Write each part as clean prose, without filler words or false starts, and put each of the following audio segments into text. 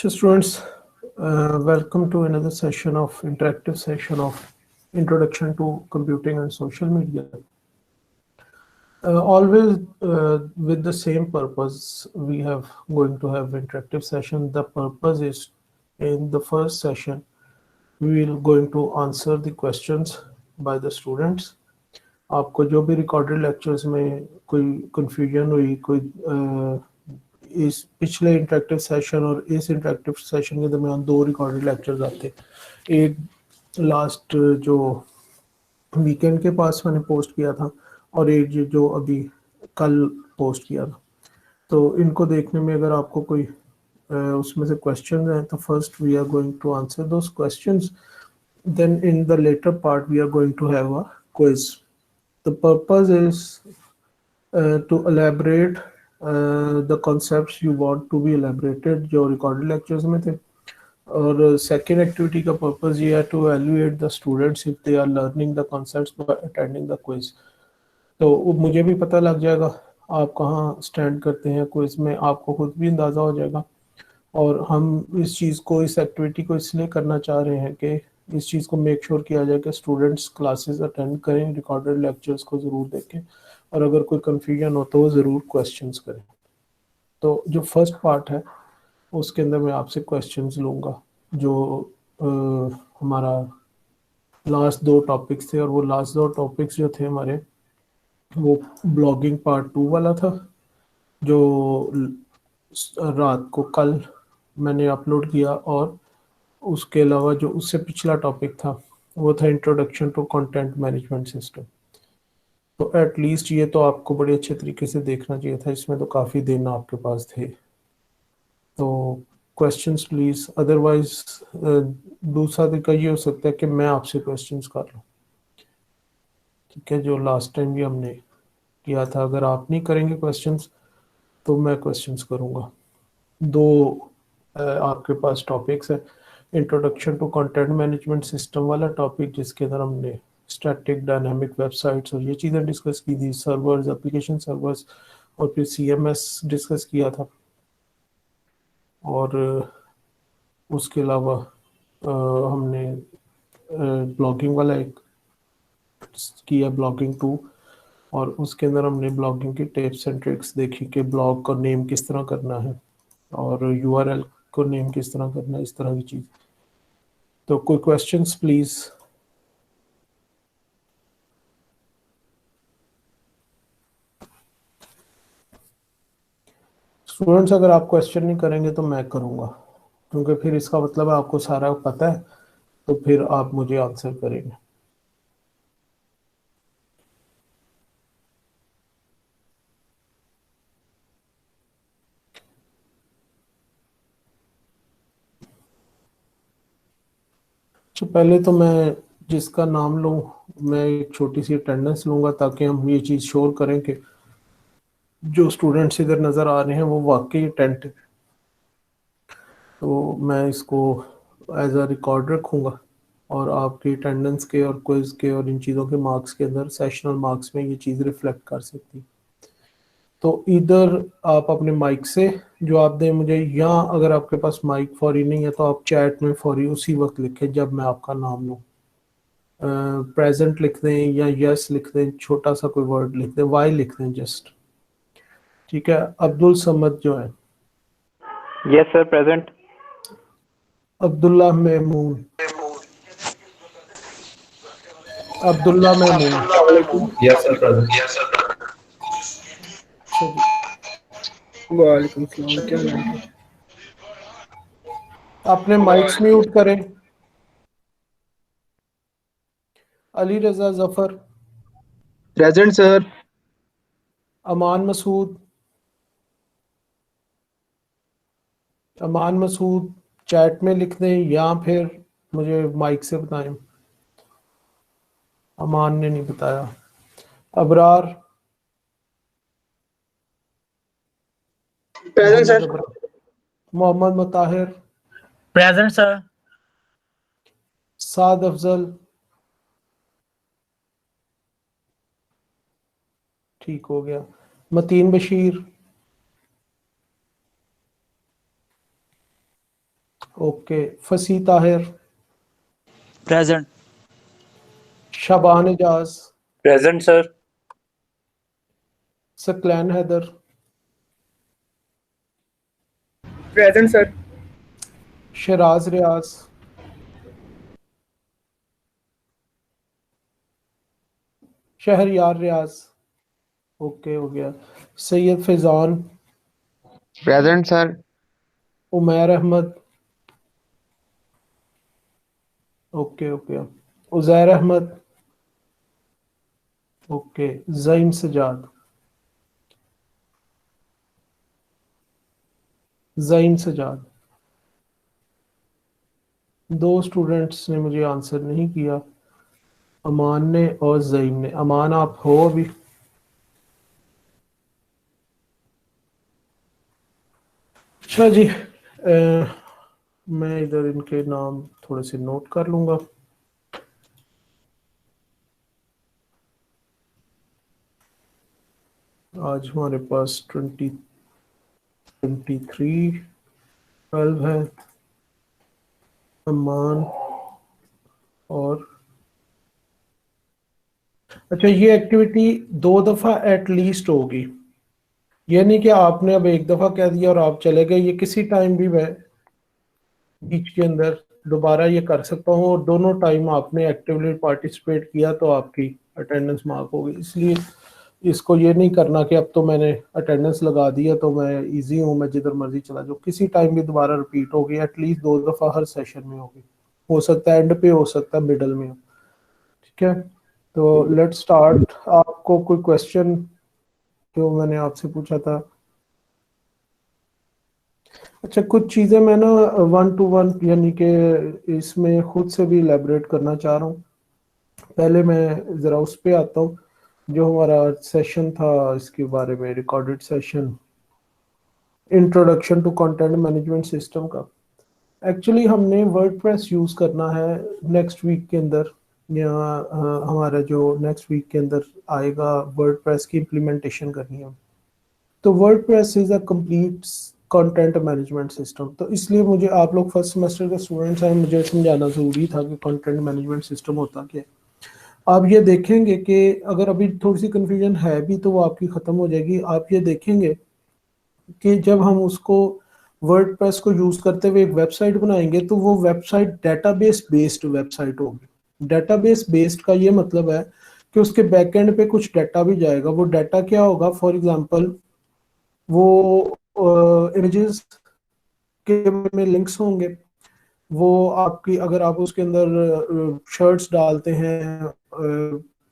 So students, welcome to another session of interactive session of Introduction to Computing and Social Media. Always with the same purpose, we have going to have interactive session. The purpose is in the first session, we will going to answer the questions by the students. आपको जो भी recorded lectures में कोई confusion हुई कोई इस पिछले interactive session और इस इंटरेक्टिव सेशन के दरमियान दो रिकॉर्डेड लेक्चर्स आते, एक लास्ट जो वीकेंड के पास मैंने पोस्ट किया था और एक जो अभी कल पोस्ट किया था। तो इनको देखने में अगर आपको कोई उसमें से क्वेश्चन हैं तो first we are going to answer those questions, then in the latter part we are going to have a quiz. The purpose is to elaborate the concepts you want to be elaborated जो recorded lectures में थे, और second activity का purpose ये है to evaluate the students if they are learning the concepts by attending the quiz. तो मुझे भी पता लग जाएगा आप कहाँ stand करते हैं quiz में, आपको खुद भी अंदाज़ा हो जाएगा. और हम इस चीज़ को इस एक्टिविटी को इसलिए करना चाह रहे हैं कि इस चीज़ को मेक श्योर किया जाए कि स्टूडेंट्स क्लासेस अटेंड करें, रिकॉर्डेड लेक्चर्स को ज़रूर देखें, और अगर कोई कन्फ्यूजन हो तो वो ज़रूर क्वेश्चंस करें. तो जो फर्स्ट पार्ट है उसके अंदर मैं आपसे क्वेश्चंस लूँगा. जो हमारा लास्ट दो टॉपिक्स थे, और वो लास्ट दो टॉपिक्स जो थे हमारे वो ब्लॉगिंग पार्ट 2 वाला था जो रात को कल मैंने अपलोड किया, और उसके अलावा जो उससे पिछला टॉपिक था वो था introduction to content management system. तो एटलीस्ट ये तो आपको बड़े अच्छे तरीके से देखना चाहिए था, इसमें तो काफ़ी दिन आपके पास थे. तो क्वेश्चंस प्लीज़, अदरवाइज दूसरा तरीका ये हो सकता है कि मैं आपसे क्वेश्चंस कर लूँ. ठीक है, जो लास्ट टाइम भी हमने किया था, अगर आप नहीं करेंगे क्वेश्चंस तो मैं क्वेश्चंस करूँगा. दो आपके पास टॉपिक्स है, introduction to content management system वाला टॉपिक जिसके अंदर हमने स्टैटिक डायनामिक वेबसाइट्स और ये चीज़ें डिस्कस की थी, सर्वर्स, एप्लीकेशन सर्वर्स, और फिर CMS डिस्कस किया था. और उसके अलावा हमने ब्लॉगिंग वाला एक किया, ब्लॉगिंग 2, और उसके अंदर हमने ब्लॉगिंग की टिप्स एंड ट्रिक्स देखी कि ब्लॉग का नेम किस तरह करना है और URL को नेम किस तरह करना है, इस तरह की चीज़. तो कोई क्वेश्चंस प्लीज़. स्टूडेंट्स अगर आप क्वेश्चन नहीं करेंगे तो मैं करूँगा, क्योंकि फिर इसका मतलब है आपको सारा पता है, तो फिर आप मुझे आंसर करेंगे. तो पहले तो मैं जिसका नाम लूँ, मैं एक छोटी सी अटेंडेंस लूँगा ताकि हम ये चीज़ श्योर करें कि जो स्टूडेंट्स इधर नज़र आ रहे हैं वो वाकई अटेंड. तो मैं इसको एज अ रिकॉर्ड रखूँगा, और आपकी अटेंडेंस के और क्विज़ के और इन चीज़ों के मार्क्स के अंदर, सेशनल मार्क्स में ये चीज़ रिफ्लेक्ट कर सकती है. तो इधर आप अपने माइक से जवाब दें मुझे, या अगर आपके पास माइक फौरी नहीं है तो आप चैट में फौरी उसी वक्त लिखें जब मैं आपका नाम लूँ. प्रेजेंट लिख दें या यस लिख दें, छोटा सा कोई वर्ड लिख दें, वाई लिख दें जस्ट. ठीक है, अब्दुल समद जो है. Yes sir, present. Abdullah Mahmood. Abdullah Mahmood. Yes sir, present. वालेकुम सलाम, क्या हाल है? अपने माइक्स म्यूट करें. Ali Raza Zafar. Present sir. Aman Masood. Aman Masood chat में लिख दें या फिर मुझे माइक से बताएं. अमान ने नहीं बताया. Abrar. Present sir. Mohammad Mutahir. Present sir. Saad Afzal. ठीक हो गया. Mateen Bashir. Okay, Fasi Tahir, Present. Shaban Ejaz, Present, sir. Saqlain Haider, Present, sir. Shiraz Riaz, Shahryar Riaz, okay हो गया, Syed Faizan, Present, sir. Umair Ahmed, okay okay, Uzair Ahmed, okay, Zaeem Sajjad, Zaeem Sajjad. दो स्टूडेंट्स ने मुझे आंसर नहीं किया, अमान ने और ज़ईम ने। अमान आप हो अभी? अच्छा जी, मैं इधर इनके नाम थोड़े से नोट कर लूंगा। आज हमारे पास 12 है, अमान और अच्छा, ये एक्टिविटी 2 दफ़ा एटलीस्ट होगी। ये नहीं कि आपने अब एक दफ़ा कह दिया और आप चले गए। ये किसी टाइम भी मैं बीच के अंदर दोबारा ये कर सकता हूँ, और दोनों टाइम आपने एक्टिवली पार्टिसिपेट किया तो आपकी अटेंडेंस मार्क होगी। इसलिए इसको ये नहीं करना कि अब तो मैंने अटेंडेंस लगा दिया तो मैं इजी हूँ, मैं जिधर मर्जी चला जाऊँ। किसी टाइम भी दोबारा रिपीट होगी, एटलीस्ट 2 दफ़ा हर सेशन में होगी। हो सकता है एंड पे, हो सकता है मिडल में हो। ठीक है, तो लेट्स स्टार्ट। आपको कोई क्वेश्चन जो मैंने आपसे पूछा था? अच्छा, कुछ चीज़ें मैं ना 1 to 1 यानी कि इसमें खुद से भी इलेबरेट करना चाह रहा हूँ। पहले मैं ज़रा उस पे आता हूँ जो हमारा सेशन था, इसके बारे में, recorded session, introduction to content management system का। एक्चुअली हमने वर्डप्रेस यूज़ करना है नेक्स्ट वीक के अंदर, या हमारा जो नेक्स्ट वीक के अंदर आएगा, वर्डप्रेस की इम्प्लीमेंटेशन करनी है। तो WordPress is a complete content management system. तो इसलिए मुझे, आप लोग फर्स्ट सेमेस्टर के स्टूडेंट्स हैं, मुझे समझाना ज़रूरी था कि कंटेंट मैनेजमेंट सिस्टम होता क्या है। आप ये देखेंगे कि अगर अभी थोड़ी सी कन्फ्यूजन है भी तो वो आपकी ख़त्म हो जाएगी। आप ये देखेंगे कि जब हम उसको वर्डप्रेस को यूज़ करते हुए एक वेबसाइट बनाएंगे तो वो वेबसाइट डेटाबेस बेस्ड वेबसाइट होगी। डेटाबेस बेस्ड का ये मतलब है कि उसके बैकएंड पे कुछ डाटा भी जाएगा। वो डाटा क्या होगा? फॉर एग्जांपल, वो इमेजेस के में लिंक्स होंगे। वो आपकी, अगर आप उसके अंदर शर्ट्स डालते हैं,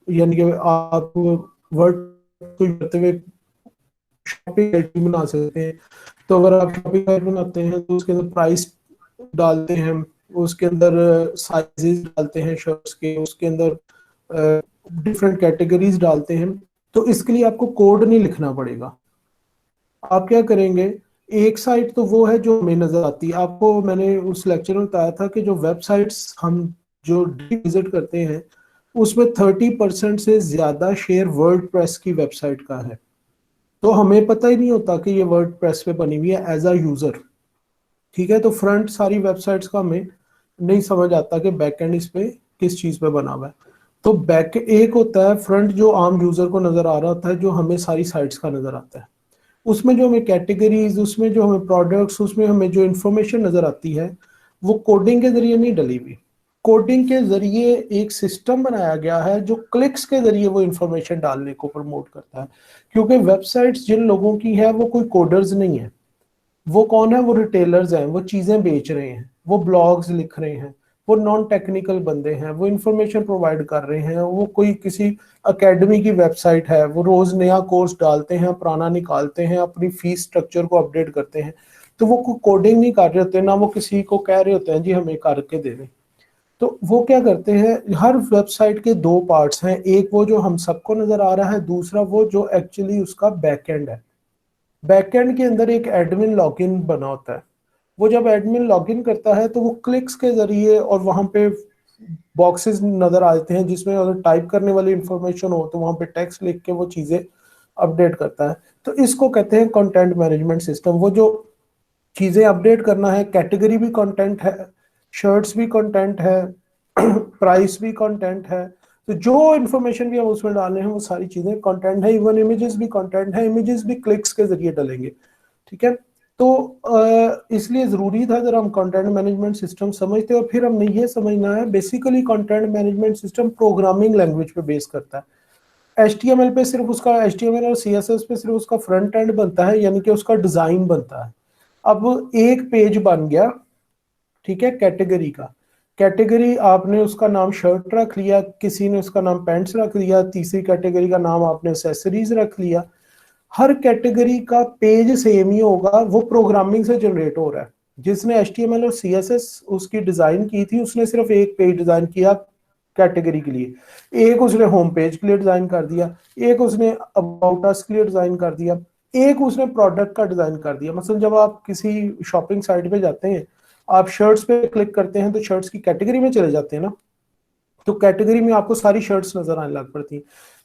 यानी कि आप वर्ड को करते हुए शॉपिंग साइट भी बना सकते हैं। तो अगर आप शॉपिंग साइट बनाते हैं तो उसके अंदर प्राइस डालते हैं, उसके अंदर साइजेस डालते हैं शर्ट्स के, उसके अंदर डिफरेंट कैटेगरीज डालते हैं। तो इसके लिए आपको कोड नहीं लिखना पड़ेगा। आप क्या करेंगे, एक साइट तो वो है जो हमें नजर आती है। आपको मैंने उस लेक्चर में बताया था कि जो वेबसाइट्स हम जो विजिट करते हैं उसमें 30% से ज्यादा शेयर वर्डप्रेस की वेबसाइट का है। तो हमें पता ही नहीं होता कि ये वर्डप्रेस पे बनी हुई है एज अ यूजर। ठीक है, तो फ्रंट सारी वेबसाइट्स का हमें नहीं समझ आता कि बैकएंड इस पे किस चीज पे बना हुआ है। तो बैक एक होता है फ्रंट जो आम यूजर को नजर आ रहा होता है, जो हमें सारी साइट्स का नजर आता है। उसमें जो हमें कैटेगरीज, उसमें जो हमें प्रोडक्ट्स, उसमें हमें जो इंफॉर्मेशन नजर आती है वो कोडिंग के जरिए नहीं डली हुई। कोडिंग के जरिए एक सिस्टम बनाया गया है जो क्लिक्स के जरिए वो इंफॉर्मेशन डालने को प्रमोट करता है। क्योंकि वेबसाइट्स जिन लोगों की है वो कोई कोडर्स नहीं है। वो कौन है? वो रिटेलर्स हैं, वो चीजें बेच रहे हैं, वो ब्लॉग्स लिख रहे हैं, वो नॉन टेक्निकल बंदे हैं, वो इंफॉर्मेशन प्रोवाइड कर रहे हैं। वो कोई किसी एकेडमी की वेबसाइट है, वो रोज नया कोर्स डालते हैं, पुराना निकालते हैं, अपनी फीस स्ट्रक्चर को अपडेट करते हैं। तो वो कोई कोडिंग नहीं कर रहे होते, ना वो किसी को कह रहे होते हैं जी हमें करके दे दें। तो वो क्या करते हैं, हर वेबसाइट के दो पार्ट्स हैं, एक वो जो हम सबको नजर आ रहा है, दूसरा वो जो एक्चुअली उसका बैकएंड है। बैकएंड के अंदर एक एडमिन लॉगिन बना होता है। वो जब एडमिन लॉगिन करता है तो वो क्लिक्स के जरिए, और वहां पे बॉक्सेस नजर आ जाते हैं जिसमें अगर टाइप करने वाली इंफॉर्मेशन हो तो वहां पे टेक्स्ट लिख के वो चीजें अपडेट करता है। तो इसको कहते हैं कंटेंट मैनेजमेंट सिस्टम। वो जो चीजें अपडेट करना है, कैटेगरी भी कंटेंट है, शर्ट्स भी कंटेंट है, प्राइस भी कंटेंट है। तो जो इन्फॉर्मेशन भी हम उसमें डालने हैं वो सारी चीजें कंटेंट है। इवन इमेजेस भी कंटेंट है, इमेजेस भी क्लिक्स के जरिए डलेंगे। ठीक है, तो इसलिए जरूरी था जरा हम कंटेंट मैनेजमेंट सिस्टम समझते, और फिर हमने ये समझना है basically content management system programming language पे बेस करता है। HTML पे सिर्फ उसका, HTML और CSS पे सिर्फ उसका फ्रंट एंड बनता है, यानी कि उसका डिजाइन बनता है। अब एक पेज बन गया, ठीक है, कैटेगरी का। कैटेगरी आपने उसका नाम शर्ट रख लिया, किसी ने उसका नाम पैंट्स रख लिया, तीसरी कैटेगरी का नाम आपने एक्सेसरीज रख लिया। हर कैटेगरी का पेज सेम ही होगा, वो प्रोग्रामिंग से जनरेट हो रहा है। जिसने HTML और CSS उसकी डिजाइन की थी, उसने सिर्फ एक पेज डिजाइन किया कैटेगरी के लिए, एक उसने होम पेज के लिए डिजाइन कर दिया, एक उसने अबाउट अस के लिए डिजाइन कर दिया, एक उसने प्रोडक्ट का डिजाइन कर दिया। मतलब जब आप किसी शॉपिंग साइट पे जाते हैं, आप शर्ट्स पे क्लिक करते हैं तो शर्ट्स की कैटेगरी में चले जाते हैं ना, तो कैटेगरी में आपको सारी शर्ट्स नजर आने लग पड़ती हैं।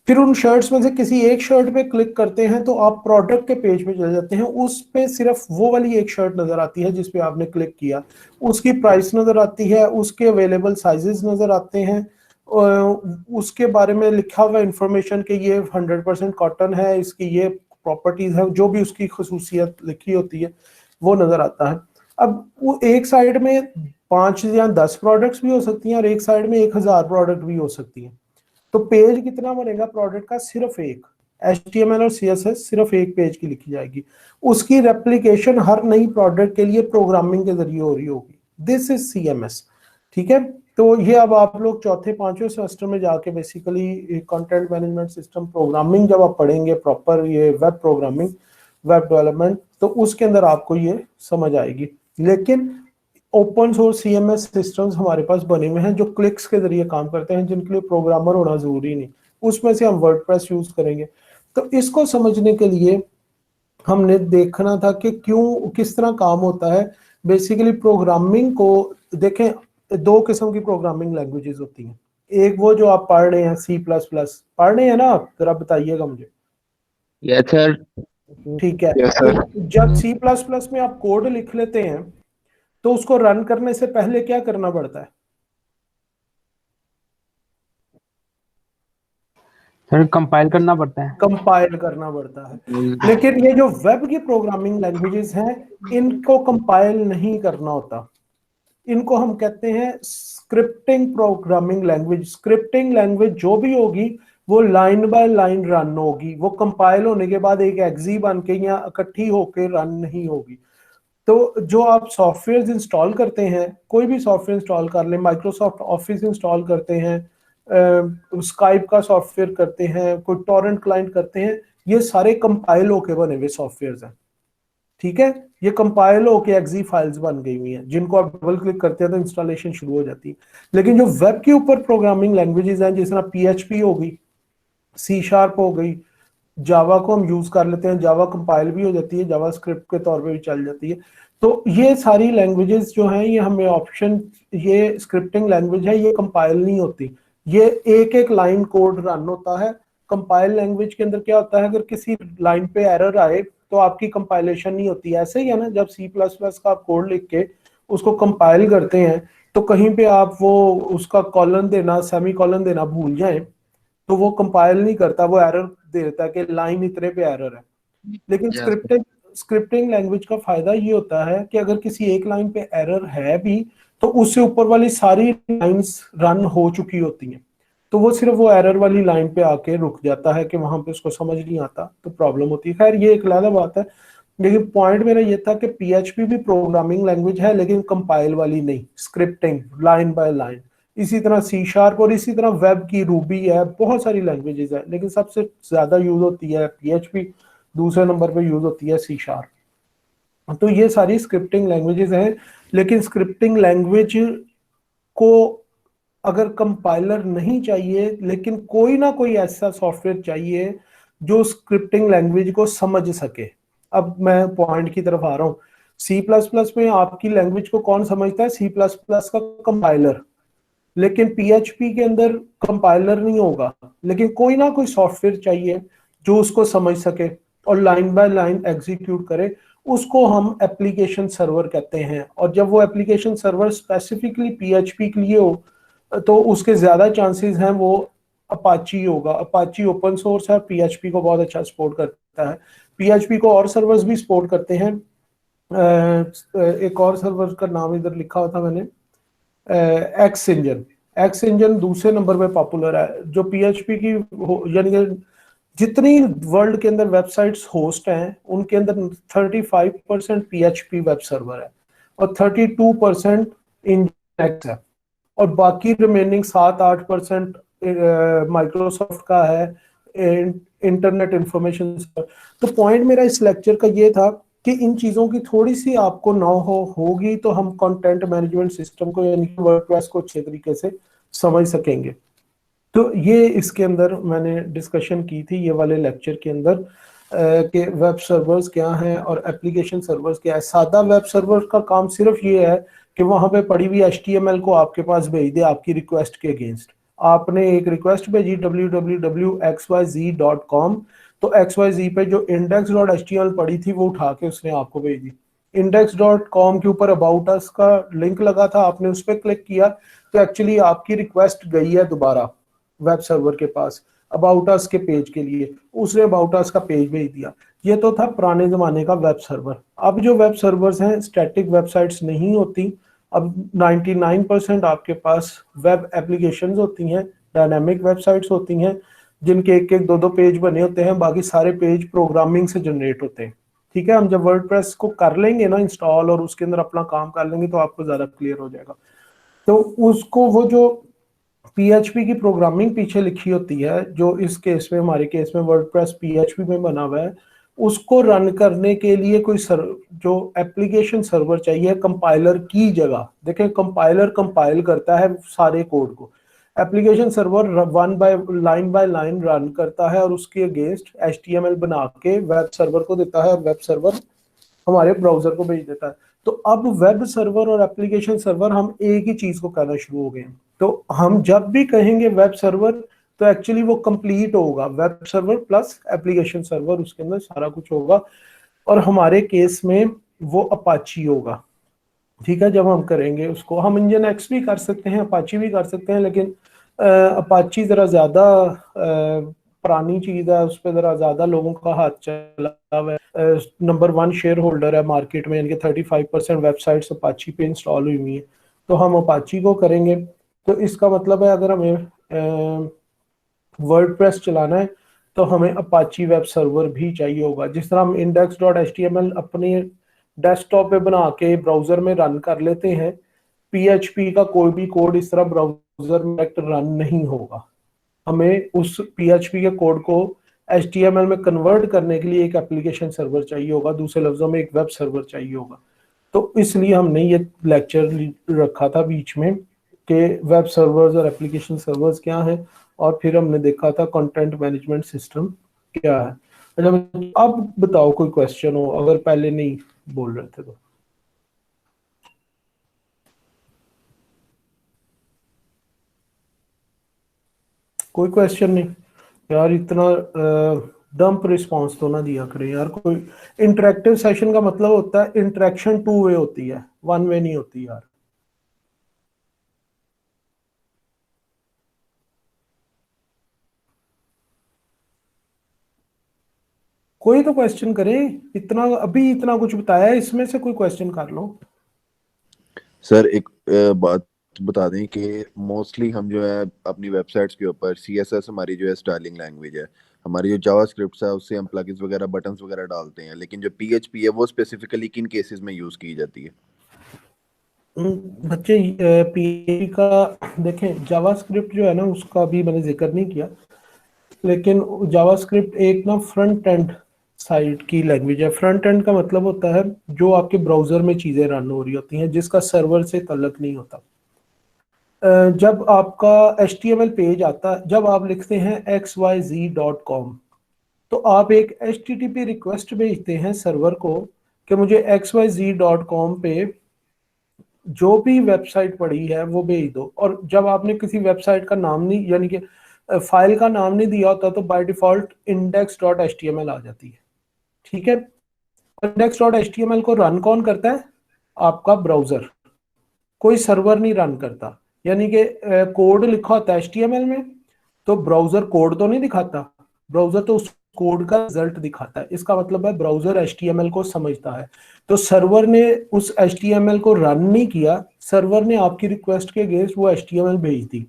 फिर उन शर्ट्स में से किसी एक शर्ट पे क्लिक करते हैं तो आप प्रोडक्ट के पेज पे चले जाते हैं, उस पे सिर्फ वो वाली एक शर्ट नजर आती है जिस पे आपने क्लिक किया, उसकी प्राइस नजर आती है, उसके अवेलेबल साइजेस नजर आते हैं, उसके बारे में लिखा हुआ इंफॉर्मेशन कि ये 100% कॉटन है, इसकी ये प्रॉपर्टीज है, जो भी उसकी खसूसियत लिखी होती है वो नजर आता है। अब वो एक साइड में 5 या 10 प्रोडक्ट्स भी हो सकती हैं और एक साइड में 1000 प्रोडक्ट भी हो सकती हैं। तो पेज कितना बनेगा प्रोडक्ट का? सिर्फ एक। HTML और CSS सिर्फ एक पेज की लिखी जाएगी, उसकी रेप्लिकेशन हर नई प्रोडक्ट के लिए प्रोग्रामिंग के जरिए हो रही होगी। This is CMS। ठीक है, तो ये अब आप लोग चौथे पांचवें सेमेस्टर में जाके basically content management system programming जब आप पढ़ेंगे प्रॉपर, ये वेब प्रोग्रामिंग, वेब डेवलपमेंट, तो उसके अंदर आपको ये समझ आएगी। लेकिन ओपन सोर्स CMS सिस्टम्स हमारे पास बने हुए हैं जो क्लिक्स के जरिए काम करते हैं, जिनके लिए प्रोग्रामर होना जरूरी नहीं। उसमें से हम वर्डप्रेस यूज करेंगे। तो इसको समझने के लिए हमने देखना था कि क्यों, किस तरह काम होता है। बेसिकली प्रोग्रामिंग को देखें, दो किस्म की प्रोग्रामिंग लैंग्वेजेस होती हैं। एक वो जो आप पढ़ रहे हैं C++ पढ़ रहे हैं ना आप, जरा बताइएगा मुझे। Yes sir. ठीक है, यस तो सर। जब C++ में आप कोड लिख लेते हैं तो उसको रन करने से पहले क्या करना पड़ता है? सर कंपाइल करना पड़ता है। कंपाइल करना पड़ता है। लेकिन ये जो वेब की प्रोग्रामिंग लैंग्वेजेस हैं, इनको कंपाइल नहीं करना होता। इनको हम कहते हैं scripting programming language. Scripting language जो भी होगी वो लाइन बाय लाइन रन होगी, वो कंपाइल होने के बाद एक एग्जी बन के या इकट्ठी होकर रन नहीं होगी। तो जो आप सॉफ्टवेयर इंस्टॉल करते हैं, कोई भी सॉफ्टवेयर इंस्टॉल कर लें, माइक्रोसॉफ्ट ऑफिस इंस्टॉल करते हैं, स्काइप का सॉफ्टवेयर करते हैं, कोई टॉरेंट क्लाइंट करते हैं, ये सारे कंपाइल होके बने हुए सॉफ्टवेयर हैं। ठीक है, ये कंपाइल होके एक्जी फाइल्स बन गई हुई हैं, जिनको आप डबल क्लिक करते हैं तो इंस्टॉलेशन शुरू हो जाती है। लेकिन जो वेब के ऊपर प्रोग्रामिंग लैंग्वेजेस हैं, जिस तरह PHP हो गई, C# हो गई, जावा को हम यूज कर लेते हैं, जावा कंपाइल भी हो जाती है, जावा स्क्रिप्ट के तौर पे भी चल जाती है। तो ये सारी लैंग्वेजेस जो हैं, ये हमें ऑप्शन, ये स्क्रिप्टिंग लैंग्वेज है, ये कंपाइल नहीं होती, ये एक एक लाइन कोड रन होता है। कंपाइल लैंग्वेज के अंदर क्या होता है, अगर किसी लाइन पे एरर आए तो आपकी कंपाइलेशन नहीं होती। ऐसे ही है ना, जब C++ का आप कोड लिख के उसको कंपाइल करते हैं तो कहीं पे आप वो उसका कॉलन देना, सेमी कॉलन देना भूल जाएं तो वो कंपाइल नहीं करता, वो एरर दे देता है कि लाइन इतने पे एरर है। लेकिन यस स्क्रिप्टिंग लैंग्वेज का फायदा ये होता है कि अगर किसी एक लाइन पे एरर है भी तो उससे ऊपर वाली सारी लाइंस रन हो चुकी होती हैं, तो वो सिर्फ वो एरर वाली लाइन पे आके रुक जाता है कि वहां पे उसको समझ नहीं आता, तो प्रॉब्लम होती है। खैर ये एक अलग बात है। लेकिन पॉइंट मेरा ये था कि PHP भी प्रोग्रामिंग लैंग्वेज है, लेकिन कंपाइल वाली नहीं, स्क्रिप्टिंग लाइन बाय लाइन। इसी तरह C# और इसी तरह वेब की रूबी है, बहुत सारी लैंग्वेजेस है, लेकिन सबसे ज्यादा यूज होती है PHP, दूसरे नंबर पे यूज होती है C#। तो ये सारी स्क्रिप्टिंग लैंग्वेजेस हैं। लेकिन स्क्रिप्टिंग लैंग्वेज को अगर कंपाइलर नहीं चाहिए, लेकिन कोई ना कोई ऐसा सॉफ्टवेयर चाहिए जो स्क्रिप्टिंग लैंग्वेज को समझ सके। अब मैं पॉइंट की तरफ आ रहा हूँ। C++ में आपकी लैंग्वेज को कौन समझता है? C++ का कंपाइलर। लेकिन PHP के अंदर कंपाइलर नहीं होगा, लेकिन कोई ना कोई सॉफ्टवेयर चाहिए जो उसको समझ सके और लाइन बाय लाइन एग्जीक्यूट करे। उसको हम एप्लीकेशन सर्वर कहते हैं। और जब वो एप्लीकेशन सर्वर स्पेसिफिकली पीएचपी के लिए हो तो उसके ज्यादा चांसेस हैं वो अपाची होगा। अपाची ओपन सोर्स है, पीएचपी को बहुत अच्छा सपोर्ट करता है। पीएचपी को और सर्वर्स भी सपोर्ट करते हैं। एक और सर्वर का नाम इधर लिखा होता मैंने, एक्स इंजन। एक्स इंजन दूसरे नंबर पे पॉपुलर है। जो पीएचपी की यानी कि जितनी वर्ल्ड के अंदर वेबसाइट्स होस्ट हैं उनके अंदर 35% पीएचपी वेब सर्वर है और 32% इंजन है और बाकी रिमेनिंग 7-8% माइक्रोसॉफ्ट का है, इंटरनेट इंफॉर्मेशन। तो पॉइंट मेरा इस लेक्चर का ये था कि इन चीजों की थोड़ी सी आपको होगी तो हम कंटेंट मैनेजमेंट सिस्टम को यानी कि वर्डप्रेस को अच्छे तरीके से समझ सकेंगे। तो ये इसके अंदर मैंने डिस्कशन की थी ये वाले लेक्चर के अंदर कि वेब सर्वर्स क्या हैं और एप्लीकेशन सर्वर्स क्या है। सादा वेब सर्वर का काम सिर्फ ये है कि वहां पे पड़ी हुई HTML को आपके पास भेज दे आपकी रिक्वेस्ट के अगेंस्ट। आपने एक रिक्वेस्ट भेजी www.xyz.com, तो XYZ पे जो index.html पड़ी थी वो उठा के उसने आपको भेज दी। index.com के ऊपर अबाउट अस का लिंक लगा था, आपने उस पर क्लिक किया तो एक्चुअली आपकी रिक्वेस्ट गई है दोबारा वेब सर्वर के पास अबाउट अस के पेज के लिए, उसने अबाउट अस का पेज भेज दिया। ये तो था पुराने जमाने का वेब सर्वर। अब जो वेब सर्वर्स हैं स्टैटिक वेबसाइट्स नहीं होती, अब 99% आपके पास वेब एप्लीकेशंस होती हैं, डायनामिक वेबसाइट्स होती हैं जिनके एक एक दो दो पेज बने होते हैं, बाकी सारे पेज प्रोग्रामिंग से जनरेट होते हैं। ठीक है, हम जब वर्डप्रेस को कर लेंगे ना इंस्टॉल और उसके अंदर अपना काम कर लेंगे तो आपको ज्यादा क्लियर हो जाएगा। तो उसको वो जो पीएचपी की प्रोग्रामिंग पीछे लिखी होती है, जो इस केस में हमारे केस में वर्डप्रेस पीएचपी में बना हुआ है, उसको रन करने के लिए कोई जो एप्लीकेशन सर्वर चाहिए कंपाइलर की जगह। देखें, कंपाइलर कंपाइल करता है सारे कोड को, application server by line run करता है और उसके अगेंस्ट HTML बना के वेब सर्वर को देता है और वेब सर्वर हमारे ब्राउजर को भेज देता है। तो अब वेब सर्वर और एप्लीकेशन सर्वर हम एक ही चीज को करना शुरू हो गए हैं। तो हम जब भी कहेंगे वेब सर्वर तो एक्चुअली वो कंप्लीट होगा, web server plus application server, उसके अंदर सारा कुछ होगा और हमारे केस में वो अपाची होगा। ठीक है, जब हम करेंगे उसको हम इंजन एक्स भी कर सकते हैं, अपाची भी कर सकते हैं, लेकिन अपाची जरा ज्यादा पुरानी चीज है, उस पर जरा ज्यादा लोगों का हाथ चला हुआ है। नंबर 1 शेयर होल्डर है मार्केट में, यानी कि 35% वेबसाइट्स अपाची पे इंस्टॉल हुई हुई है, तो हम अपाची को करेंगे। तो इसका मतलब है अगर हमें वर्डप्रेस चलाना है तो हमें अपाची वेब सर्वर भी चाहिए होगा। जिस तरह हम index.html अपने डेस्कटॉप पे बना के ब्राउजर में रन कर लेते हैं, पीएचपी का कोई भी कोड इस तरह ब्राउजर में रन नहीं होगा। हमें उस पीएचपी के कोड को HTML में कन्वर्ट करने के लिए एक एप्लीकेशन सर्वर चाहिए होगा, दूसरे लफ्जों में एक वेब सर्वर चाहिए होगा। तो इसलिए हमने ये लेक्चर रखा था बीच में कि वेब सर्वर्स और एप्लीकेशन सर्वर्स क्या हैं, और फिर हमने देखा था कंटेंट मैनेजमेंट सिस्टम क्या है। अच्छा, अब बताओ कोई क्वेश्चन हो अगर पहले नहीं बोल रहे थे तो। कोई क्वेश्चन नहीं यार, इतना डंप रिस्पांस तो ना दिया करें यार। कोई इंटरेक्टिव सेशन का मतलब होता है इंटरेक्शन 2 वे होती है, 1 वे नहीं होती यार। कोई तो क्वेश्चन करे, इतना अभी इतना कुछ बताया है, इसमें से कोई क्वेश्चन कर लो। सर एक बात बता दें कि मोस्टली हम जो है अपनी वेबसाइट्स के ऊपर CSS हमारी जो है स्टाइलिंग लैंग्वेज है, हमारी जो जावास्क्रिप्ट है उससे हम प्लगइन्स वगैरह बटन्स वगैरह डालते हैं, लेकिन जो PHP है वो स्पेसिफिकली किन केसेस में यूज की जाती है? बच्चे PHP का देखें, जावास्क्रिप्ट जो है ना उसका अभी मैंने जिक्र नहीं किया, लेकिन जावास्क्रिप्ट एक ना फ्रंट एंड साइड की लैंग्वेज है। फ्रंट एंड का मतलब होता है जो आपके ब्राउजर में चीजें रन हो रही होती हैं, जिसका सर्वर से ताल्लुक नहीं होता। जब आपका HTML पेज आता, जब आप लिखते हैं xyz.com, तो आप एक HTTP रिक्वेस्ट भेजते हैं सर्वर को कि मुझे xyz.com पे जो भी वेबसाइट पड़ी है वो भेज दो। और जब आपने किसी वेबसाइट का नाम नहीं, यानी कि फाइल का नाम नहीं दिया होता, तो बाय डिफॉल्ट index.html आ जाती है। ठीक है, index.html को रन कौन करता है? आपका ब्राउजर, कोई सर्वर नहीं रन करता। यानी कि कोड लिखा होता है HTML में, तो ब्राउजर कोड तो नहीं दिखाता, ब्राउजर तो उस कोड का रिजल्ट दिखाता है। इसका मतलब है ब्राउजर HTML को समझता है। तो सर्वर ने उस HTML को रन नहीं किया, सर्वर ने आपकी रिक्वेस्ट के अगेंस्ट वो HTML भेज दी।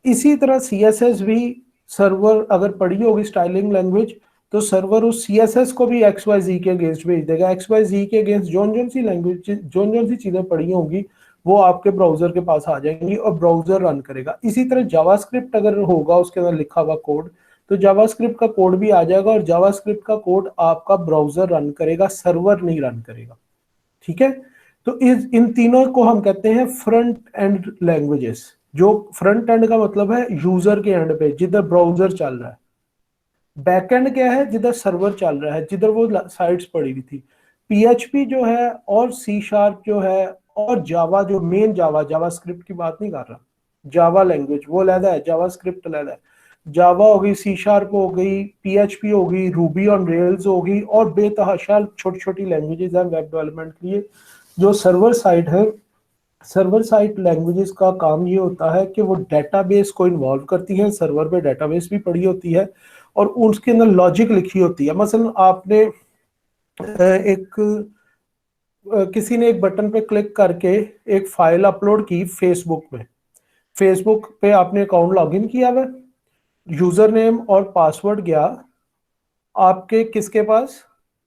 इसी तरह CSS भी, सर्वर अगर पढ़ी होगी स्टाइलिंग लैंग्वेज, तो सर्वर उस CSS को भी XYZ के अगेंस्ट भेज देगा। XYZ के अगेंस्ट जोन सी लैंग्वेज, जोन सी चीजें पढ़ी होंगी, वो आपके ब्राउजर के पास आ जाएंगी और ब्राउजर रन करेगा। इसी तरह जावास्क्रिप्ट अगर होगा उसके अंदर लिखा हुआ कोड, तो जावास्क्रिप्ट का कोड भी आ जाएगा और जावास्क्रिप्ट का कोड आपका ब्राउजर रन करेगा, सर्वर नहीं रन करेगा। ठीक है, तो इन तीनों को हम कहते हैं फ्रंट एंड लैंग्वेजेस। जो फ्रंट एंड का मतलब है यूजर के एंड पे, जिधर ब्राउजर चल रहा है। बैक एंड क्या है? जिधर सर्वर चल रहा है, जिधर वो साइट्स पड़ी हुई थी। PHP जो है और C# जो है और जावा, जो मेन जावास्क्रिप्ट की बात नहीं कर रहा, जावा लैंग्वेज वो अलग है, जावास्क्रिप्ट अलग है। जावा हो गई, C# हो गई, PHP हो गई, रूबी ऑन रेल्स हो गई, और बेतहाशा छोटी छोटी लैंग्वेजेस हैं वेब डेवलपमेंट के लिए जो सर्वर साइड है। सर्वर साइड लैंग्वेजेस का काम ये होता है कि वो डेटाबेस को इन्वॉल्व करती हैं, सर्वर पे डेटाबेस भी पड़ी होती है और उसके अंदर लॉजिक लिखी होती है। मसलन आपने किसी ने एक बटन पे क्लिक करके एक फाइल अपलोड की फेसबुक में, फेसबुक पे आपने अकाउंट लॉगिन किया हुआ, यूजर नेम और पासवर्ड गया आपके किसके पास?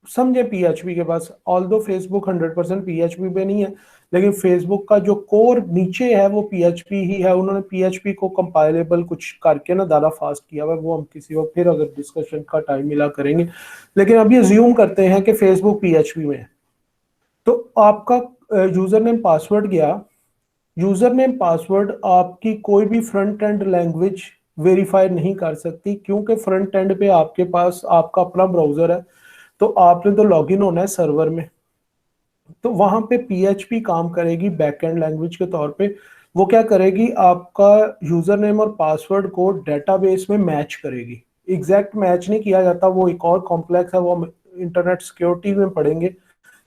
समझे PHP के पास। ऑल्दो फेसबुक 100% PHP पे नहीं है, लेकिन फेसबुक का जो कोर नीचे है वो PHP ही है। उन्होंने PHP को कंपाइलेबल कुछ करके ना ज़्यादा फास्ट किया हुआ है, वो हम किसी वक्त फिर अगर डिस्कशन का टाइम मिला करेंगे। लेकिन अभी अज्यूम करते हैं कि फेसबुक PHP में है, तो आपका यूजर नेम पासवर्ड गया। यूजर नेम पासवर्ड आपकी कोई भी फ्रंट एंड लैंग्वेज वेरीफाई नहीं कर सकती, क्योंकि फ्रंट एंड पे आपके पास आपका अपना ब्राउजर है, तो आपने तो लॉगिन होना है सर्वर में। तो वहां पे PHP काम करेगी बैक एंड लैंग्वेज के तौर पे। वो क्या करेगी? आपका यूजर नेम और पासवर्ड को डेटाबेस में मैच करेगी। एग्जैक्ट मैच नहीं किया जाता, वो एक और कॉम्प्लेक्स है, वो हम इंटरनेट सिक्योरिटी में पढ़ेंगे।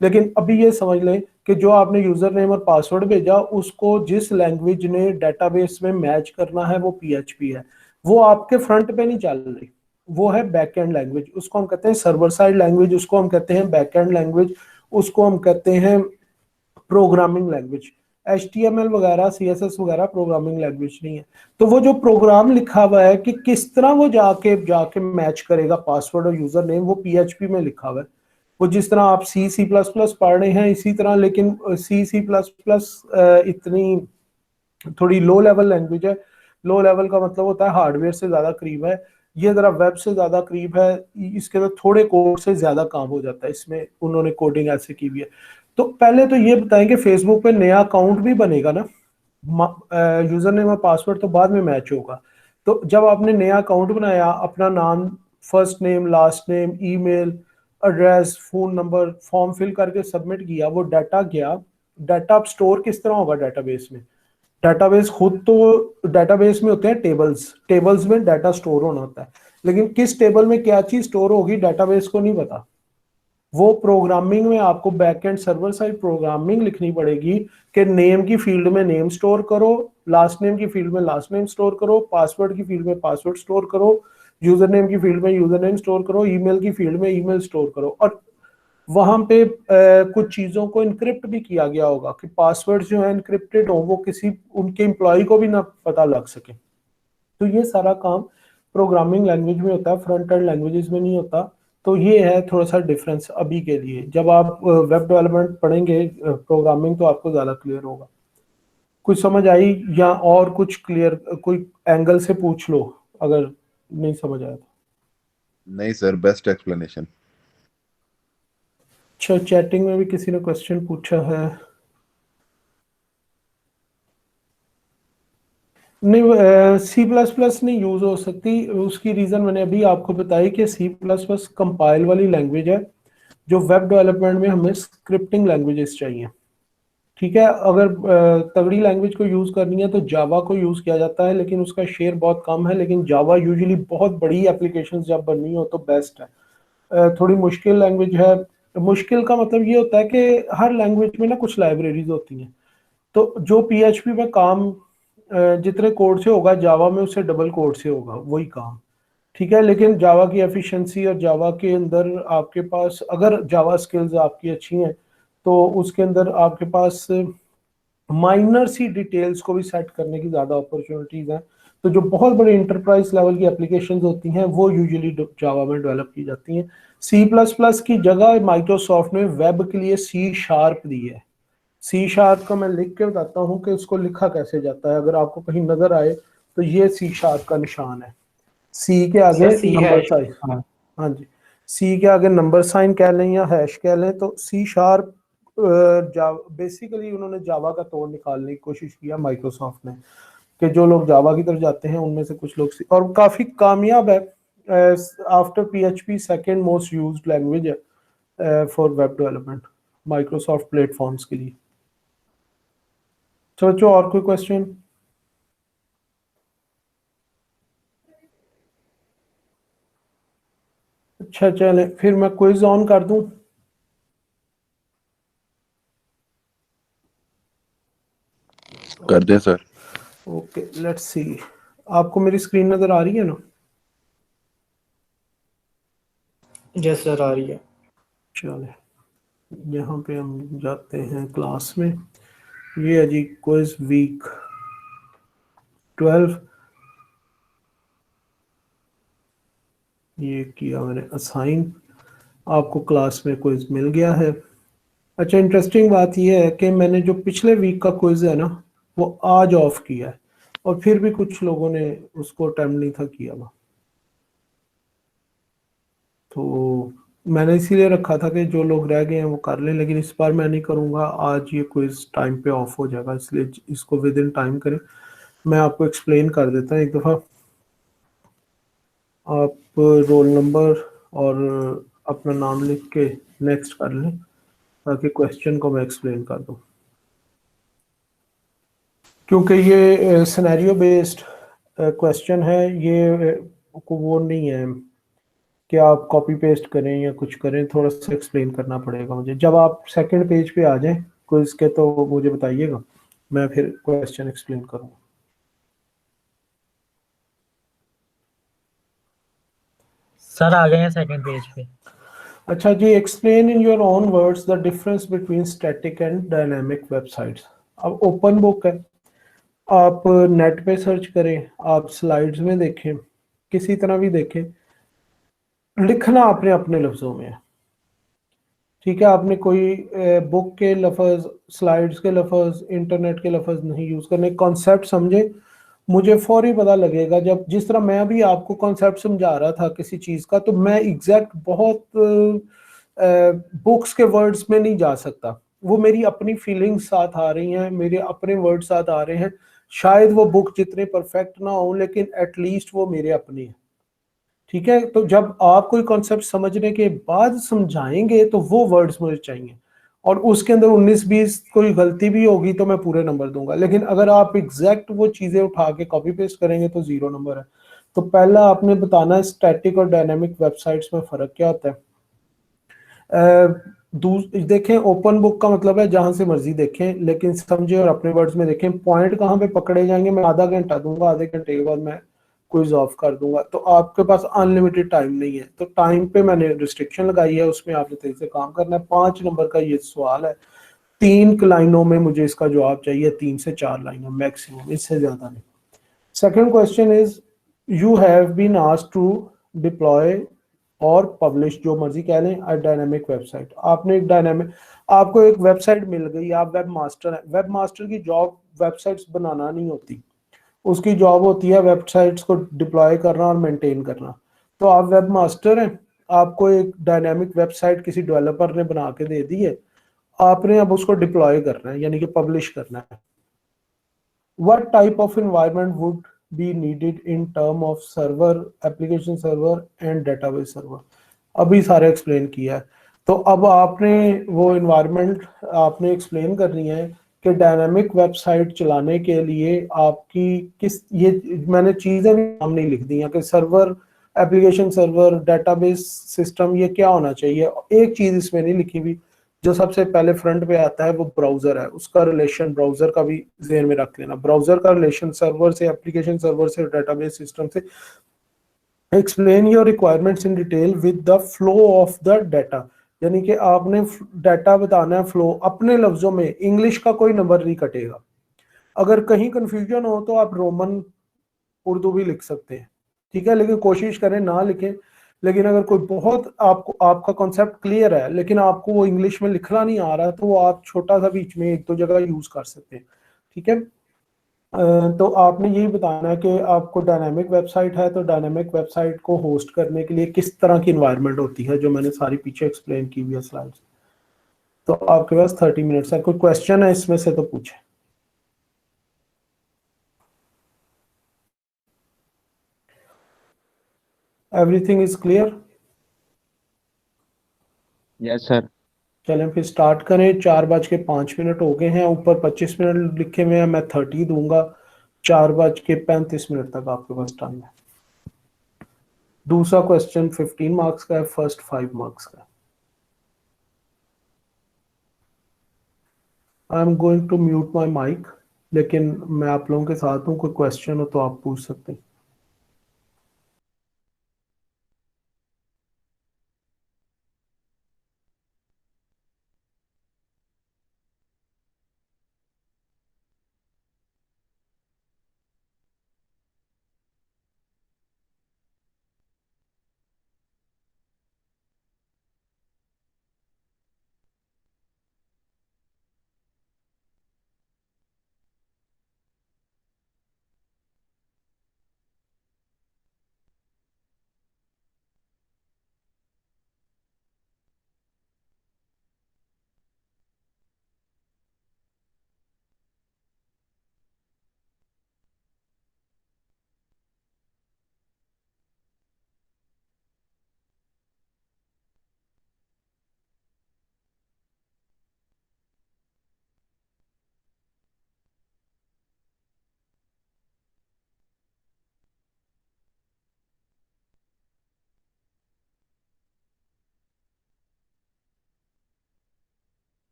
लेकिन अभी ये समझ लें कि जो आपने यूजर नेम और पासवर्ड भेजा, उसको जिस लैंग्वेज ने डेटाबेस में मैच करना है वो PHP है। वो आपके फ्रंट पे नहीं चल रही, वो है बैक एंड लैंग्वेज। उसको हम कहते हैं सर्वर साइड लैंग्वेज, उसको हम कहते हैं बैक एंड लैंग्वेज, उसको हम कहते हैं प्रोग्रामिंग लैंग्वेज। HTML वगैरह CSS वगैरह प्रोग्रामिंग लैंग्वेज नहीं है। तो वो जो प्रोग्राम लिखा हुआ है कि किस तरह वो जाके मैच करेगा पासवर्ड और यूजर नेम, वो PHP में लिखा हुआ है। वो जिस तरह आप C++ पढ़ रहे हैं इसी तरह, लेकिन C++ इतनी थोड़ी लो लेवल लैंग्वेज है। लो लेवल का मतलब होता है हार्डवेयर से ज्यादा करीब है, ये जरा वेब से ज्यादा करीब है। इसके अंदर थोड़े कोड से ज्यादा काम हो जाता है, इसमें उन्होंने कोडिंग ऐसे की हुई है। तो पहले तो ये बताएं कि फेसबुक पे नया अकाउंट भी बनेगा ना, यूजर नेम और पासवर्ड तो बाद में मैच होगा। तो जब आपने नया अकाउंट बनाया, अपना नाम, first name, last name, email address, phone number, form fill करके सबमिट किया, वो डाटा गया। डाटा अब स्टोर किस तरह होगा डेटाबेस में? डेटाबेस खुद तो डेटाबेस में होते हैं टेबल्स, टेबल्स में डाटा स्टोर होना होता है, लेकिन किस टेबल में क्या चीज स्टोर होगी डेटाबेस को नहीं पता। वो प्रोग्रामिंग में आपको back and server side programming लिखनी पड़ेगी कि नेम की फील्ड में नेम स्टोर करो, लास्ट नेम की फील्ड में लास्ट नेम स्टोर करो, पासवर्ड की फील्ड में पासवर्ड स्टोर करो, यूजर नेम की फील्ड में यूजर नेम स्टोर करो, ईमेल की फील्ड में ईमेल स्टोर करो। और वहां पे कुछ चीजों को इनक्रिप्ट भी किया गया होगा कि पासवर्ड जो है इनक्रिप्टेड हो, वो किसी उनके एम्प्लॉय को भी ना पता लग सके। तो ये सारा काम प्रोग्रामिंग लैंग्वेज में होता है, फ्रंट एंड लैंग्वेजेस में नहीं होता। तो ये है थोड़ा सा डिफरेंस अभी के लिए। जब आप वेब डेवलपमेंट पढ़ेंगे प्रोग्रामिंग, तो आपको ज्यादा क्लियर होगा। कुछ समझ आई या और कुछ क्लियर कोई एंगल से पूछ लो अगर नहीं समझ आया तो। नहीं सर, बेस्ट एक्सप्लेनेशन। अच्छा, चैटिंग में भी किसी ने क्वेश्चन पूछा है। नहीं, C++ नहीं यूज हो सकती। उसकी रीजन मैंने अभी आपको बताई कि C++ कंपाइल वाली लैंग्वेज है, जो वेब डेवलपमेंट में हमें स्क्रिप्टिंग लैंग्वेजेस चाहिए। ठीक है, अगर तगड़ी लैंग्वेज को यूज करनी है तो जावा को यूज किया जाता है, लेकिन उसका शेयर बहुत कम है। लेकिन जावा यूजुअली बहुत बड़ी एप्लीकेशंस जब बननी हो तो बेस्ट है। थोड़ी मुश्किल लैंग्वेज है मुश्किल का मतलब ये होता है कि हर लैंग्वेज में ना कुछ लाइब्रेरीज होती हैं, तो जो पीएचपी में काम जितने कोड से होगा जावा में उससे डबल कोड से होगा वही काम, ठीक है। लेकिन जावा की एफिशिएंसी और जावा के अंदर आपके पास अगर जावा स्किल्स आपकी अच्छी हैं तो उसके अंदर आपके पास माइनर सी डिटेल्स को भी सेट करने की ज़्यादा अपॉर्चुनिटीज़ हैं। तो जो बहुत बड़े इंटरप्राइज लेवल की एप्लीकेशंस होती हैं वो यूजुअली जावा में डेवलप की जाती हैं। सी प्लस प्लस की जगह माइक्रोसॉफ्ट ने वेब के लिए सी शार्प दी है। सी शार्प का मैं लिख के बताता हूँ कि उसको लिखा कैसे जाता है, अगर आपको कहीं नजर आए तो ये सी शार्प का निशान है, सी के आगे नंबर साइन, हाँ जी, सी के आगे नंबर साइन कह लें या हैश कह लें। तो सी शार्प बेसिकली उन्होंने जावा का तोड़ निकालने की कोशिश किया माइक्रोसॉफ्ट ने, कि जो लोग जावा की तरफ जाते हैं उनमें से कुछ लोग और काफी कामयाब है। After PHP second most used language है for web development Microsoft platforms के लिए। तो बच्चों और कोई क्वेश्चन? अच्छा चले फिर मैं क्विज ऑन कर दूं। कर दें सर। ओके लेट्स सी, आपको मेरी स्क्रीन नजर आ रही है ना? यस सर आ रही है। चले यहाँ पे हम जाते हैं क्लास में। ये है जी क्विज वीक 12, ये किया मैंने असाइन, आपको क्लास में क्विज मिल गया है। अच्छा इंटरेस्टिंग बात यह है कि मैंने जो पिछले वीक का क्विज है ना वो आज ऑफ किया है और फिर भी कुछ लोगों ने उसको अटेम्प्ट नहीं था किया हुआ, तो मैंने इसीलिए रखा था कि जो लोग रह गए हैं वो कर लें, लेकिन इस बार मैं नहीं करूँगा। आज ये क्विज टाइम पे ऑफ हो जाएगा, इसलिए इसको विद इन टाइम करें। मैं आपको एक्सप्लेन कर देता हूँ एक दफ़ा। आप रोल नंबर और अपना नाम लिख के नेक्स्ट कर लें ताकि क्वेश्चन को मैं एक्सप्लेन कर दूँ, क्योंकि ये सिनेरियो बेस्ड क्वेश्चन है, ये वो नहीं है कि आप कॉपी पेस्ट करें या कुछ करें, थोड़ा सा एक्सप्लेन करना पड़ेगा मुझे। जब आप सेकंड पेज पे आ जाएं क्विज के तो मुझे बताइएगा, मैं फिर क्वेश्चन एक्सप्लेन करूँगा। सर आ गए हैं सेकंड पेज पे। अच्छा जी, explain in your own words the difference between static and dynamic websites. अब ओपन बुक है, आप नेट पे सर्च करें, आप स्लाइड्स में देखें, किसी तरह भी देखें, लिखना आपने अपने लफ्जों में है, ठीक है। आपने कोई बुक के लफ्ज, स्लाइड्स के लफ्ज, इंटरनेट के लफ्ज नहीं यूज करने। कॉन्सेप्ट समझे, मुझे फौरी पता लगेगा जब, जिस तरह मैं अभी आपको कॉन्सेप्ट समझा रहा था किसी चीज का, तो मैं एग्जैक्ट बहुत बुक्स के वर्ड्स में नहीं जा सकता, वो मेरी अपनी फीलिंग्स साथ आ रही हैं, मेरे अपने वर्ड साथ आ रहे हैं। शायद वो बुक जितने परफेक्ट ना हो लेकिन एटलीस्ट वो मेरे अपने हैं, ठीक है। तो जब आप कोई कॉन्सेप्ट समझने के बाद समझाएंगे तो वो वर्ड्स मुझे चाहिए, और उसके अंदर 19-20 कोई गलती भी होगी तो मैं पूरे नंबर दूंगा। लेकिन अगर आप एग्जैक्ट वो चीजें उठा के कॉपी पेस्ट करेंगे तो 0 नंबर है। तो पहला आपने बताना है स्टैटिक और डायनामिक वेबसाइट्स में फर्क क्या होता है। देखें, ओपन बुक का मतलब है जहां से मर्जी देखें, लेकिन समझे और अपने वर्ड्स में देखें। पॉइंट कहाँ पे पकड़े जाएंगे, मैं आधा घंटा दूंगा, आधे घंटे के बाद मैं क्विज ऑफ कर दूंगा। तो आपके पास अनलिमिटेड टाइम नहीं है, तो टाइम पे मैंने रिस्ट्रिक्शन लगाई है, उसमें आपने तेजी से काम करना है। 5 नंबर का ये सवाल है, 3 लाइनों में मुझे इसका जवाब चाहिए, 3 से 4 लाइनें मैक्सिमम, इससे ज्यादा नहीं। Second question is, you have been asked to deploy और पब्लिश, जो मर्जी कह लें, अ डायनामिक वेबसाइट। आपने एक डायनामिक, आपको एक वेबसाइट मिल गई, आप वेब मास्टर हैं। वेब मास्टर की जॉब वेबसाइट्स बनाना नहीं होती, उसकी जॉब होती है वेबसाइट्स को डिप्लॉय करना और मेंटेन करना। तो आप वेब मास्टर हैं, आपको एक डायनामिक वेबसाइट किसी डेवलपर ने बना के दे दी है, आपने अब उसको डिप्लॉय करना है, यानी कि पब्लिश करना है। What type of environment would be needed in term of server, application server and database server? अभी सारे एक्सप्लेन किया है। तो अब आपने वो इन्वायरमेंट आपने एक्सप्लेन करनी है कि डायनामिक वेबसाइट चलाने के लिए आपकी किस, ये मैंने चीजें भी नाम नहीं लिख दी हैं कि server, application server, database system, ये क्या होना चाहिए? एक चीज इसमें नहीं लिखी हुई। जो सबसे पहले फ्रंट पे आता है वो ब्राउजर है, उसका रिलेशन ब्राउजर का भी ध्यान में रख लेना। ब्राउजर का रिलेशन सर्वर से, एप्लीकेशन सर्वर से, डेटाबेस सिस्टम से। Explain your requirements in detail with the flow of the data, यानी कि आपने डाटा बताना है फ्लो अपने लफ्जों में, इंग्लिश का कोई नंबर नहीं कटेगा। अगर कहीं कंफ्यूजन हो तो आप रोमन उर्दू भी लिख सकते हैं, ठीक है, लेकिन कोशिश करें ना लिखें। लेकिन अगर कोई बहुत आपको आपका कॉन्सेप्ट क्लियर है लेकिन आपको वो इंग्लिश में लिखना नहीं आ रहा, तो वो आप छोटा सा बीच में एक दो जगह यूज कर सकते हैं, ठीक है। तो आपने यही बताना है कि आपको डायनामिक वेबसाइट है, तो डायनामिक वेबसाइट को होस्ट करने के लिए किस तरह की इन्वायरमेंट होती है, जो मैंने सारी पीछे एक्सप्लेन की हुई है स्लाइड्स। तो आपके पास 30 मिनट्स है। कोई क्वेश्चन है इसमें से तो पूछे। Everything is clear? Yes sir. चलें फिर स्टार्ट करें। 4:05 हो गए हैं, ऊपर 25 मिनट लिखे हुए हैं, मैं 30 दूंगा। 4:35 तक आपके पास टाइम है। दूसरा क्वेश्चन 15 मार्क्स का है, फर्स्ट 5 मार्क्स का है। I am going to mute my mic, लेकिन मैं आप लोगों के साथ हूँ, कोई क्वेश्चन हो तो आप पूछ सकते हैं।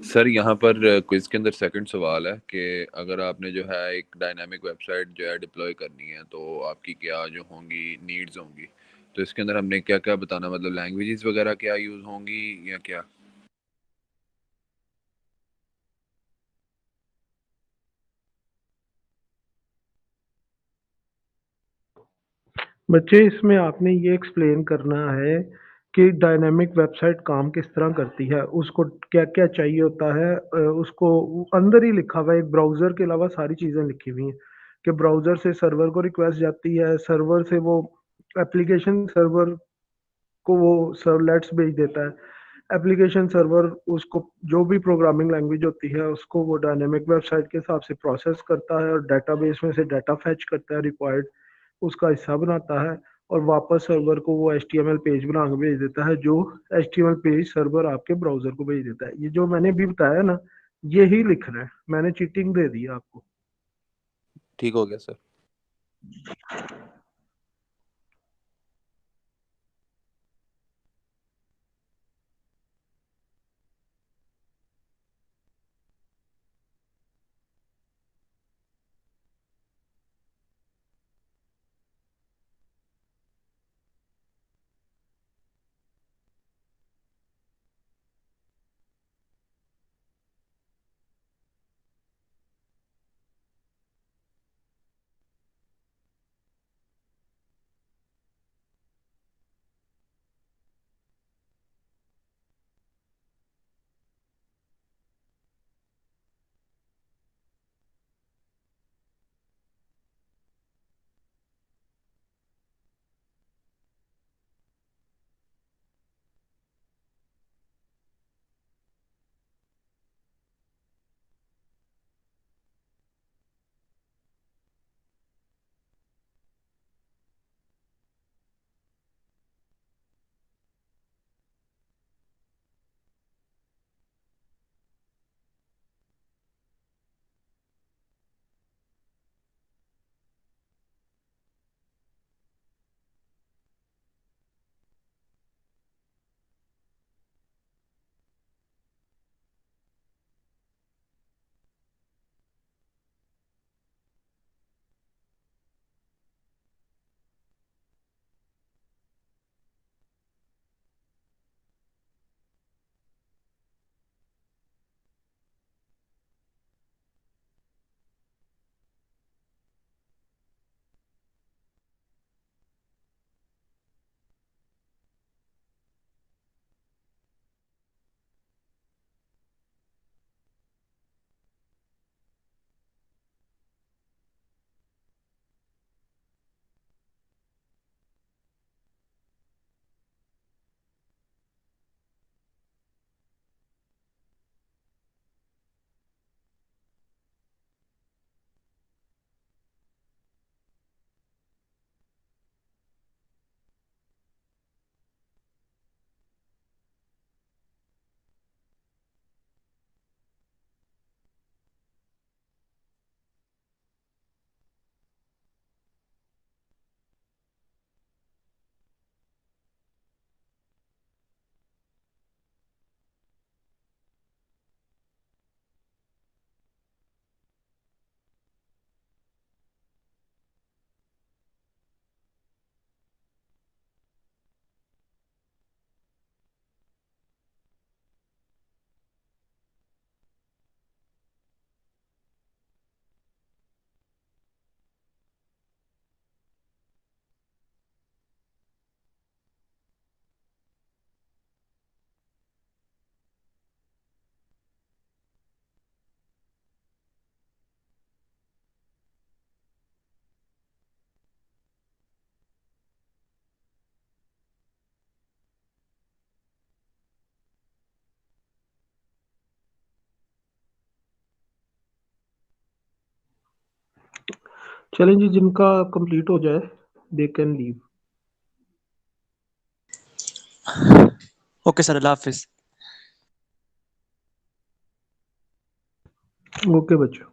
सर यहाँ पर क्विज के अंदर सेकंड सवाल है कि अगर आपने जो है एक डायनामिक वेबसाइट जो है डिप्लॉय करनी है तो आपकी क्या जो होंगी नीड्स होंगी, तो इसके अंदर हमने क्या क्या बताना, मतलब लैंग्वेजेस वगैरह क्या यूज होंगी या क्या? बच्चे इसमें आपने ये एक्सप्लेन करना है कि डायनेमिक वेबसाइट काम किस तरह करती है, उसको क्या क्या चाहिए होता है। उसको अंदर ही लिखा हुआ है, एक ब्राउज़र के अलावा सारी चीज़ें लिखी हुई हैं कि ब्राउज़र से सर्वर को रिक्वेस्ट जाती है, सर्वर से वो एप्लीकेशन सर्वर को वो सर्वलेट्स भेज देता है। एप्लीकेशन सर्वर उसको जो भी प्रोग्रामिंग लैंग्वेज होती है उसको वो डायनेमिक वेबसाइट के हिसाब से प्रोसेस करता है और डेटाबेस में से डाटा फैच करता है, रिक्वायर्ड उसका हिस्सा बनाता है और वापस सर्वर को वो HTML पेज बना के भेज देता है, जो HTML पेज सर्वर आपके ब्राउजर को भेज देता है। ये जो मैंने अभी बताया ना, यही लिखना है, मैंने चीटिंग दे दी आपको। ठीक हो गया सर। चलें जी, जिनका कंप्लीट हो जाए they can leave. Okay sir, Allah Hafiz. Okay बच्चों।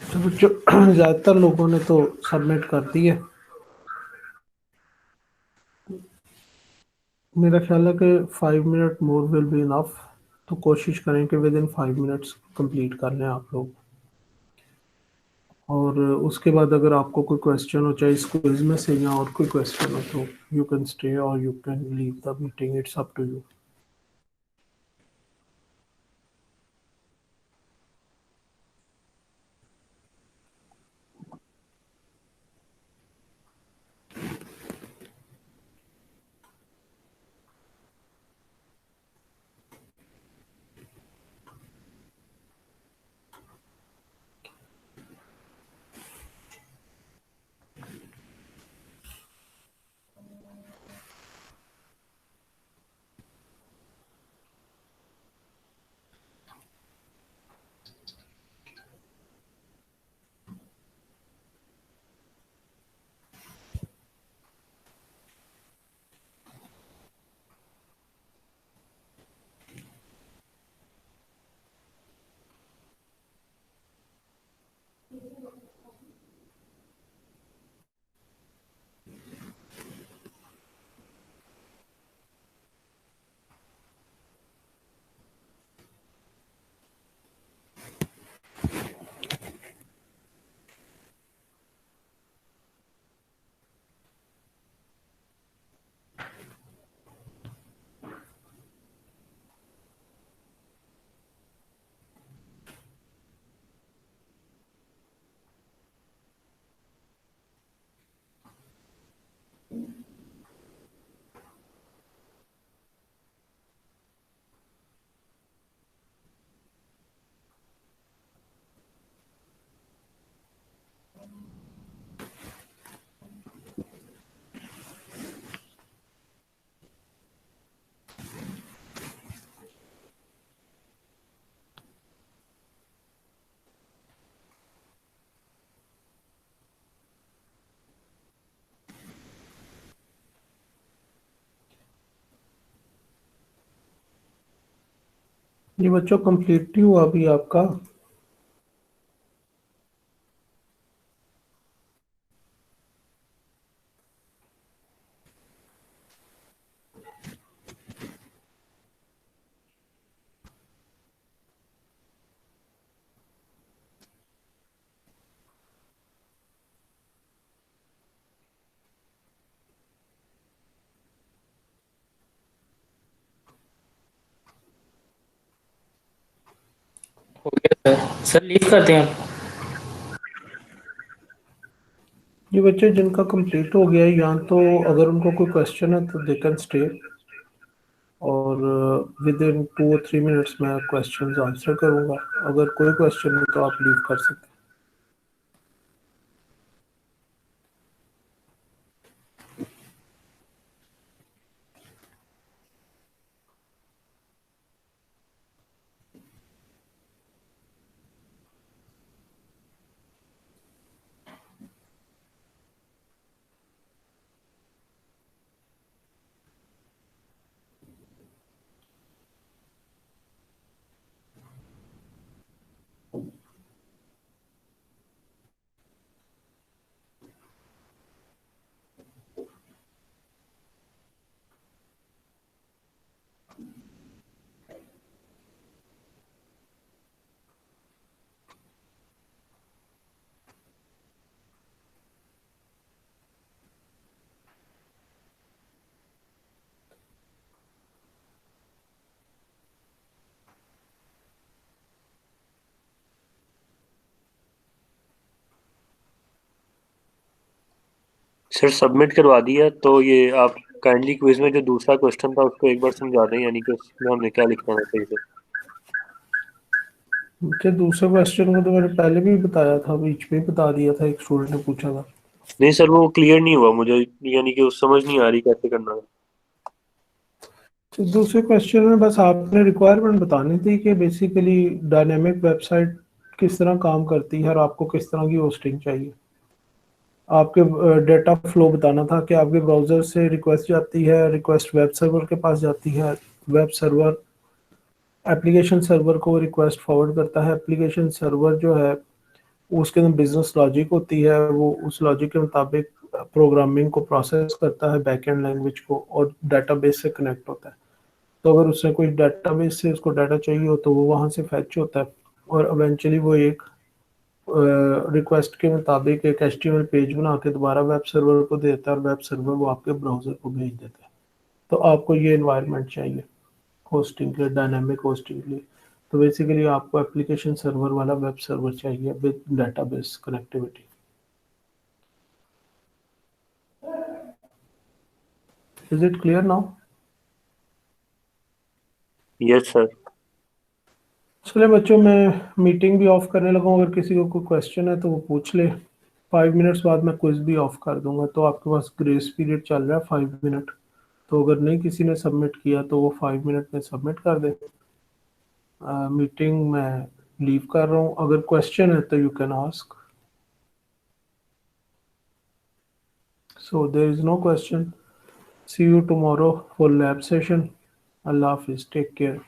तो बच्चों ज़्यादातर लोगों ने तो सबमिट कर दी है। मेरा ख्याल है कि 5 minute more will be enough. तो कोशिश करें कि विद इन 5 मिनट्स कंप्लीट कर लें आप लोग। और उसके बाद अगर आपको कोई क्वेश्चन हो, चाहे इस क्विज में से या और कोई क्वेश्चन हो, तो यू कैन स्टे और you can leave the meeting, it's up to you. ये बच्चों कंप्लीट नहीं हुआ अभी आपका? हो गया सर। सर लीव करते हैं आप। ये बच्चे जिनका कंप्लीट हो गया है, या तो अगर उनको कोई क्वेश्चन है तो दे कैन स्टे, और विद इन 2 और 3 मिनट्स मैं क्वेश्चंस आंसर करूंगा। अगर कोई क्वेश्चन नहीं तो आप लीव कर सकते हैं। सर सबमिट करवा दिया, तो ये आप काइंडली क्विज में जो दूसरा क्वेश्चन था उसको एक बार समझा दें, यानी कि उसमें हमने क्या लिखना था सही से। मुझे दूसरे क्वेश्चन को तो मैंने पहले भी बताया था, बीच में ही बता दिया था, एक स्टूडेंट ने पूछा था। नहीं सर, वो क्लियर नहीं हुआ मुझे, यानी कि उस समझ नहीं आ रही कैसे करना है। तो दूसरे क्वेश्चन में बस आपने रिक्वायरमेंट बतानी थी कि बेसिकली डायनेमिक वेबसाइट किस तरह काम करती है और आपको किस तरह की होस्टिंग चाहिए। आपके डेटा फ्लो बताना था कि आपके ब्राउज़र से रिक्वेस्ट जाती है, रिक्वेस्ट वेब सर्वर के पास जाती है, वेब सर्वर एप्लीकेशन सर्वर को रिक्वेस्ट फॉरवर्ड करता है, एप्लीकेशन सर्वर जो है उसके अंदर बिजनेस लॉजिक होती है, वो उस लॉजिक के मुताबिक प्रोग्रामिंग को प्रोसेस करता है, बैकएंड लैंग्वेज को, और डाटाबेस से कनेक्ट होता है। तो अगर उससे कोई डाटाबेस से उसको डाटा चाहिए हो तो वो वहाँ से फैच होता है, और इवेंचुअली वो एक रिक्वेस्ट के मुताबिक एक HTML पेज बना के दोबारा वेब सर्वर को देता है, और वेब सर्वर वो आपके ब्राउज़र को भेज देता है। तो आपको ये एनवायरनमेंट चाहिए होस्टिंग के लिए, डायनामिक होस्टिंग के लिए। तो बेसिकली आपको एप्लीकेशन सर्वर वाला वेब सर्वर चाहिए with database connectivity. Is it clear now? Yes sir. चलिए बच्चों, मैं मीटिंग भी ऑफ करने लगा हूँ। अगर किसी को कोई क्वेश्चन है तो वो पूछ ले। 5 मिनट्स बाद मैं क्विज भी ऑफ कर दूंगा, तो आपके पास ग्रेस पीरियड चल रहा है 5 मिनट। तो अगर नहीं किसी ने सबमिट किया तो वो 5 मिनट में सबमिट कर दे। मीटिंग मैं लीव कर रहा हूँ। अगर क्वेश्चन है तो you can ask. So there is no question. See you tomorrow for lab session. अल्लाह हाफिज, टेक केयर।